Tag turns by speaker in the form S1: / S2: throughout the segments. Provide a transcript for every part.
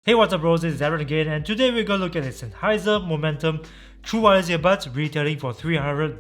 S1: Hey, what's up bros, it's Aaron again, and today we're gonna look at the Sennheiser Momentum True Wireless Earbuds retailing for $300,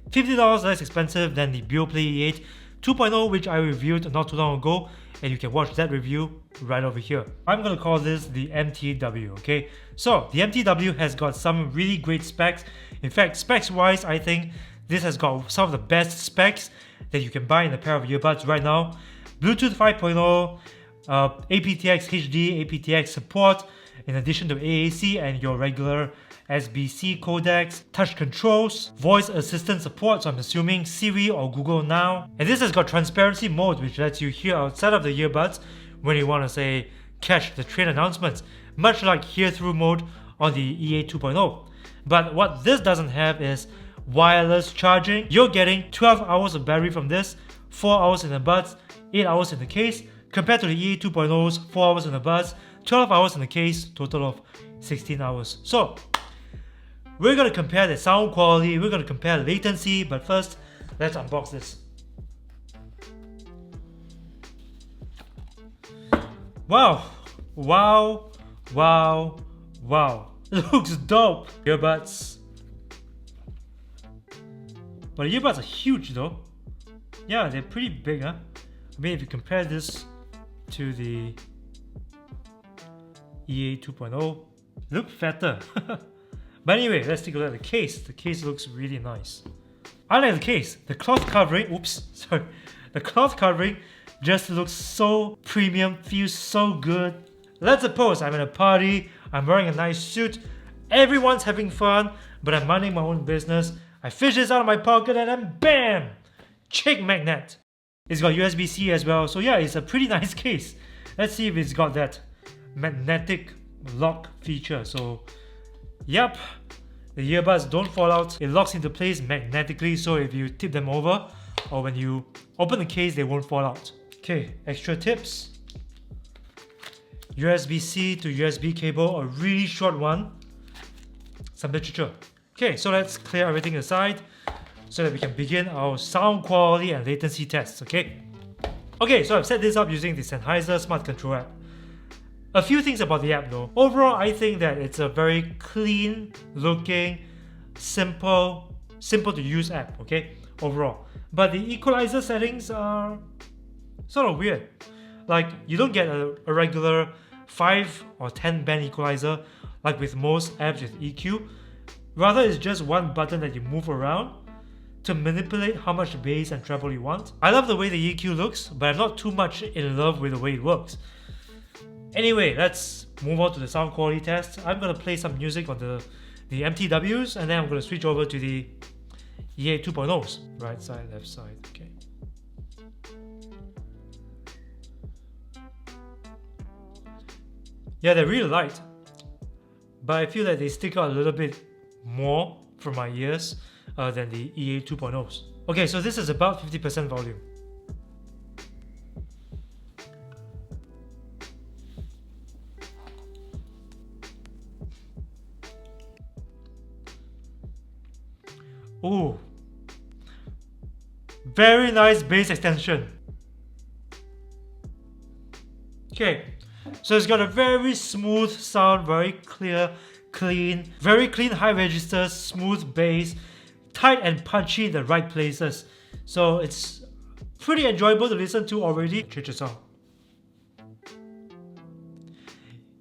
S1: $50 less expensive than the Beoplay E8 2.0 which I reviewed not too long ago, and you can watch that review right over here. I'm gonna call this the MTW, okay? So, the MTW has got some really great specs. In fact, specs wise, I think this has got some of the best specs that you can buy in a pair of earbuds right now. Bluetooth 5.0, aptX HD, aptX support, in addition to AAC and your regular SBC codecs, touch controls, voice assistant support, so I'm assuming Siri or Google Now. And this has got transparency mode, which lets you hear outside of the earbuds when you want to say catch the train announcements, much like hear through mode on the E8 2.0. But what this doesn't have is wireless charging. You're getting 12 hours of battery from this, 4 hours in the buds, 8 hours in the case, compared to the E8 2.0's 4 hours in the buds, 12 hours in the case, total of 16 hours. So, we're going to compare the sound quality, we're going to compare latency, but first, let's unbox this. Wow, wow, wow, wow. It looks dope. Earbuds. But the earbuds are huge though. Yeah, they're pretty big, huh? I mean, if you compare this to the E8 2.0, look fatter. But anyway, let's take a look at the case. The case looks really nice. I like the case. The cloth covering, the cloth covering just looks so premium, feels so good. Let's suppose I'm at a party, I'm wearing a nice suit, everyone's having fun, but I'm minding my own business. I fish this out of my pocket and then BAM! Chick magnet. It's got USB-C as well, so yeah, it's a pretty nice case. Let's see if it's got that magnetic lock feature. So, yep, the earbuds don't fall out. It locks into place magnetically, so if you tip them over or when you open the case, they won't fall out. Okay, extra tips. USB-C to USB cable, a really short one. Some literature. Okay, so let's clear everything aside so that we can begin our sound quality and latency tests, okay? Okay, so I've set this up using the Sennheiser Smart Control app. A few things about the app though. Overall, I think that it's a very clean looking, simple to use app, okay? Overall. But the equalizer settings are sort of weird. Like, you don't get a regular 5 or 10 band equalizer like with most apps with EQ. Rather, it's just one button that you move around to manipulate how much bass and treble you want. I love the way the EQ looks, but I'm not too much in love with the way it works. Anyway, let's move on to the sound quality test. I'm gonna play some music on the MTWs, and then I'm gonna switch over to the E8 2.0s. Right side, left side, okay. Yeah, they're really light, but I feel that they stick out a little bit more from my ears than the E8 2.0s. Okay, so this is about 50% volume. Ooh, very nice bass extension. Okay, so it's got a very smooth sound, very clear, clean, very clean high registers, smooth bass, tight and punchy in the right places. So it's pretty enjoyable to listen to already. Change the sound. It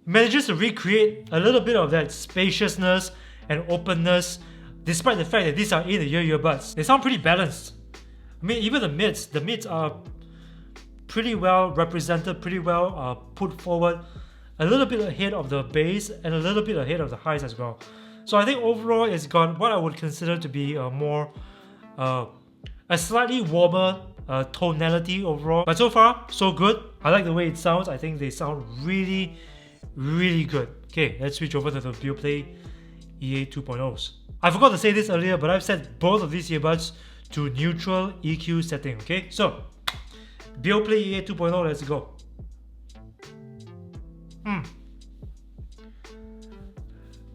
S1: manages to recreate a little bit of that spaciousness and openness, despite the fact that these are in-the-ear earbuds. They sound pretty balanced. I mean, even the mids are pretty well represented, pretty well put forward, a little bit ahead of the bass and a little bit ahead of the highs as well. So I think overall it's got what I would consider to be a slightly warmer tonality overall. But so far, so good. I like the way it sounds. I think they sound really, really good. Okay, let's switch over to the Beoplay E8 2.0s. I forgot to say this earlier, but I've set both of these earbuds to neutral EQ setting, okay? So, Beoplay E8 2.0, let's go.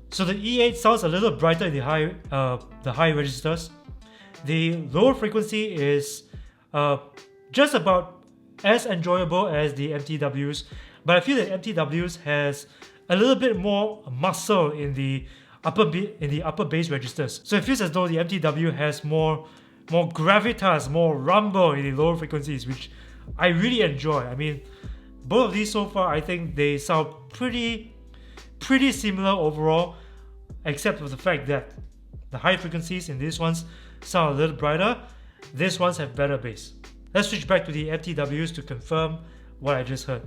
S1: So the E8 sounds a little brighter in the high registers. The lower frequency is just about as enjoyable as the MTWs, but I feel that MTWs has a little bit more muscle in the upper bass registers. So it feels as though the MTW has more gravitas, more rumble in the lower frequencies, which I really enjoy. I mean, both of these so far, I think they sound pretty similar overall, except for the fact that the high frequencies in these ones sound a little brighter. These ones have better bass. Let's switch back to the MTWs to confirm what I just heard.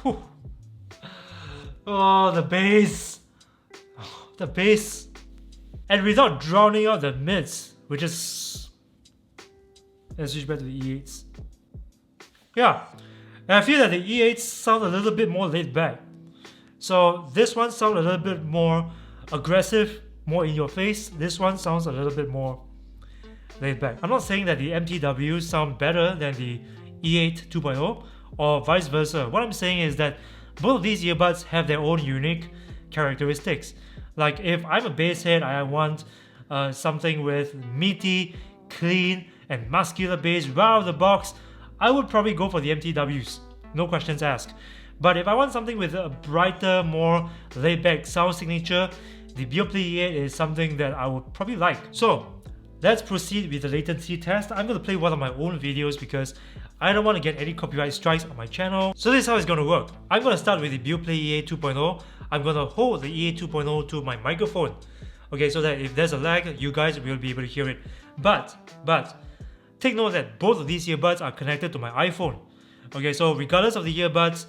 S1: Whew. Oh, the bass. Oh, the bass. And without drowning out the mids, which is... Let's switch back to the E8s. Yeah, and I feel that the E8s sound a little bit more laid back. So this one sounds a little bit more aggressive, more in your face. This one sounds a little bit more laid back. I'm not saying that the MTWs sound better than the E8 2.0 or vice versa. What I'm saying is that both of these earbuds have their own unique characteristics. Like if I'm a bass head, I want something with meaty, clean, and muscular bass right out of the box, I would probably go for the MTWs, no questions asked. But if I want something with a brighter, more laid-back sound signature, the BeoPlay E8 is something that I would probably like. So let's proceed with the latency test. I'm going to play one of my own videos because I don't want to get any copyright strikes on my channel. So this is how it's going to work. I'm going to start with the BeoPlay E8 2.0. I'm going to hold the E8 2.0 to my microphone. Okay, so that if there's a lag, you guys will be able to hear it. But take note that both of these earbuds are connected to my iPhone. Okay, so regardless of the earbuds,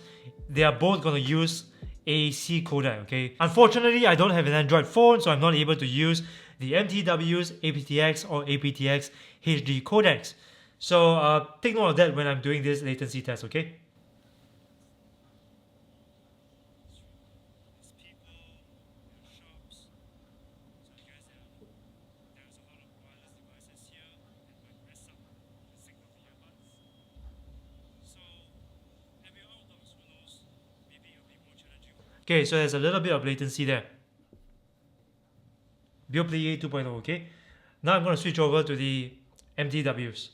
S1: they are both going to use AAC codec, okay? Unfortunately, I don't have an Android phone, so I'm not able to use the MTW's aptX or aptX HD codecs. So take note of that when I'm doing this latency test, okay? Okay, so there's a little bit of latency there. BeoPlay E8 2.0, okay? Now I'm going to switch over to the MTWs.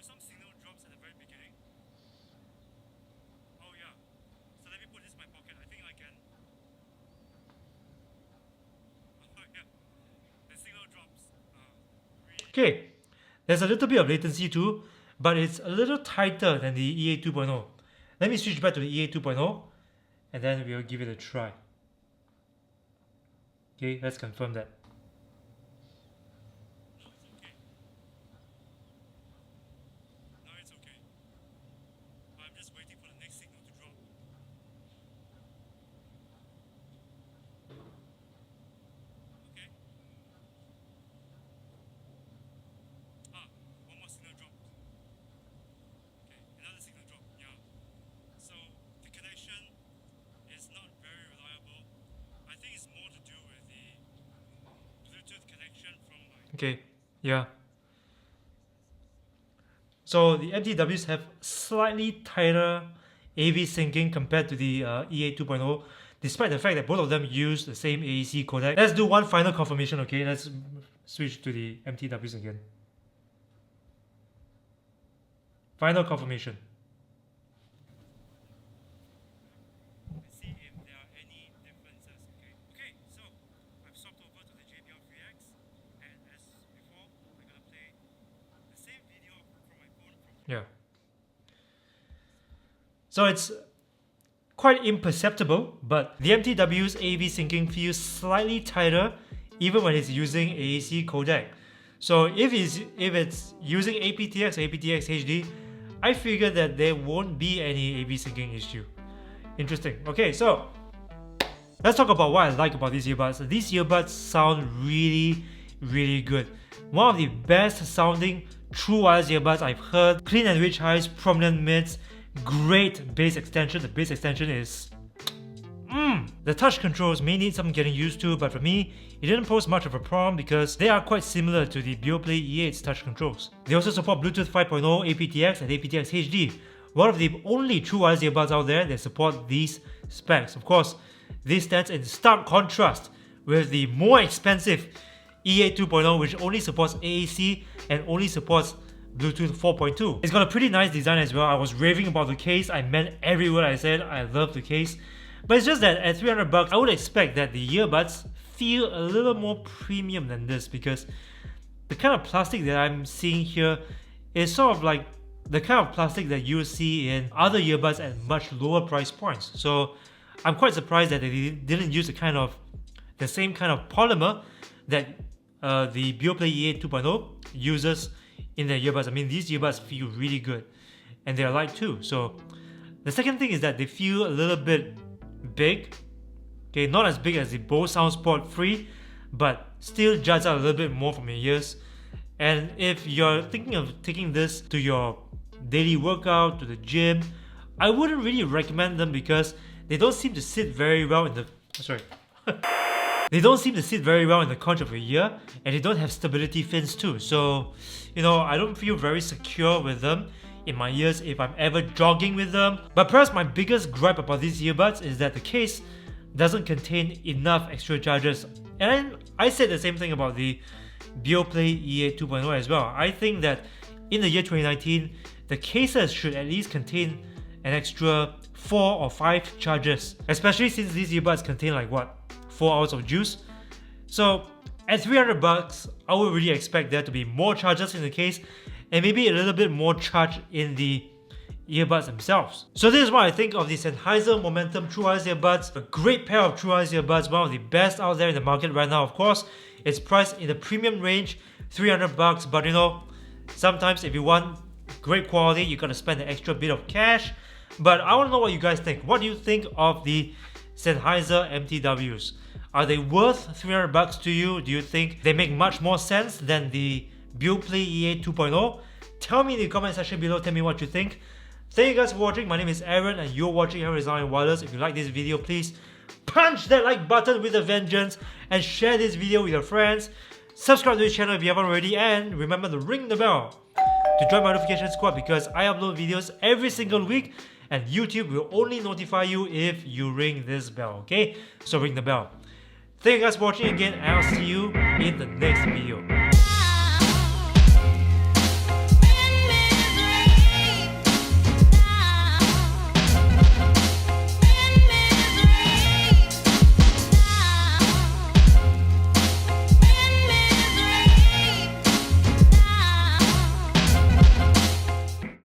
S1: Some signal drops at the very beginning. Oh yeah. So let me put this in my pocket. I think I can. Oh yeah. The signal drops. Really. Okay. There's a little bit of latency too, but it's a little tighter than the E8 2.0. Let me switch back to the E8 2.0 and then we'll give it a try. Okay, let's confirm that. Okay, yeah. So the MTWs have slightly tighter AV syncing compared to the E8 2.0, despite the fact that both of them use the same AAC codec. Let's do one final confirmation, okay? Let's switch to the MTWs again. Final confirmation. Let's see if there are any differences, okay? Okay, so I've swapped over to the Jaybird and as before, I'm gonna play the same video from my phone. Yeah. So it's quite imperceptible, but the MTW's AV syncing feels slightly tighter even when it's using AAC codec. So if it's using aptX or aptX HD, I figured that there won't be any AV syncing issue. Interesting. Okay, so let's talk about what I like about these earbuds. These earbuds sound really, really good. One of the best sounding true wireless earbuds I've heard. Clean and rich highs, prominent mids, great bass extension. The bass extension is the touch controls may need some getting used to, but for me, it didn't pose much of a problem because they are quite similar to the Beoplay E8's touch controls. They also support Bluetooth 5.0, aptX and aptX HD, one of the only true wireless earbuds out there that support these specs. Of course, this stands in stark contrast with the more expensive E8 2.0, which only supports AAC and only supports Bluetooth 4.2. It's got a pretty nice design as well. I was raving about the case. I meant every word I said. I love the case. But it's just that at $300, I would expect that the earbuds feel a little more premium than this, because the kind of plastic that I'm seeing here is sort of like the kind of plastic that you see in other earbuds at much lower price points. So I'm quite surprised that they didn't use the same kind of polymer that the Beoplay E8 2.0 uses in their earbuds. I mean, these earbuds feel really good and they're light too. So the second thing is that they feel a little bit big. Okay, not as big as the Bose SoundSport 3, but still juts out a little bit more from your ears. And if you're thinking of taking this to your daily workout, to the gym, I wouldn't really recommend them because they don't seem to sit very well in the they don't seem to sit very well in the conch of your ear, and they don't have stability fins too. So, I don't feel very secure with them in my ears if I'm ever jogging with them. But perhaps my biggest gripe about these earbuds is that the case doesn't contain enough extra chargers. And I said the same thing about the Beoplay E8 2.0 as well. I think that in the year 2019, the cases should at least contain an extra 4 or 5 chargers, especially since these earbuds contain like 4 hours of juice. So at $300, I would really expect there to be more chargers in the case and maybe a little bit more charge in the earbuds themselves. So this is what I think of the Sennheiser Momentum True Wireless Earbuds. A great pair of True Wireless Earbuds, one of the best out there in the market right now. Of course, it's priced in the premium range, $300, but sometimes if you want great quality, you gotta spend an extra bit of cash. But I wanna know what you guys think. What do you think of the Sennheiser MTWs? Are they worth $300 to you? Do you think they make much more sense than the Beoplay E8 2.0? Tell me in the comment section below, tell me what you think. Thank you guys for watching. My name is Aaron and you're watching Sennheiser Wireless. If you like this video, please punch that like button with a vengeance and share this video with your friends. Subscribe to this channel if you haven't already, and remember to ring the bell to join my notification squad because I upload videos every single week and YouTube will only notify you if you ring this bell, okay? So ring the bell. Thank you guys for watching again and I'll see you in the next video.